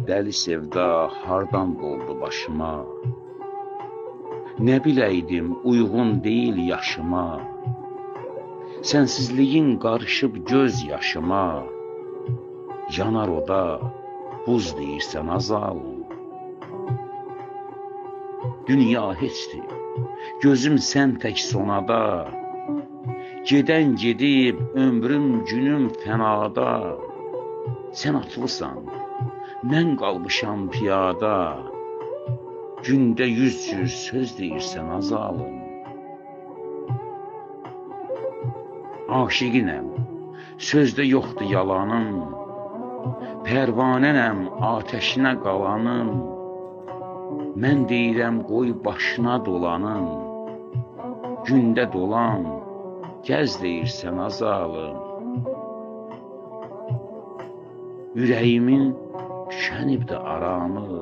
dəli sevda hardan doldu başıma? Nə biləydim uyğun deyil yaşıma, sənsizliyin qarışıb göz yaşıma. Yanar oda, buz deyirsən azalım. Dünya heçdir, gözüm sən tək sonada, gedən gedib, ömrüm, günüm fənada. Sən atlısan, mən qalmışam piyada, gündə 100 cür söz deyirsən azalım. Aşiqinəm, sözdə yoxdur yalanım, pərvanənəm, atəşinə qalanım. Mən deyirəm qoy başına dolanım, gündə dolan, gəz deyirsən azalım. Ürəyimin tükənibdir aramı,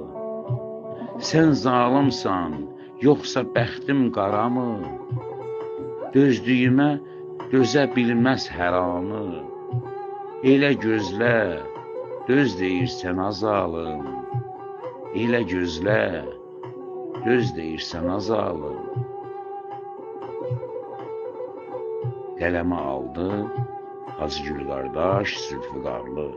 sən zalımsan, yoxsa bəxtim qaramı? Dözdüyümə dözə bilməz hər anı, elə gözlə, döz deyirsən azalım. Elə gözlə, döz deyirsən azalım. Qələmə aldı Hacıgül qardaş Zülfüqarlı.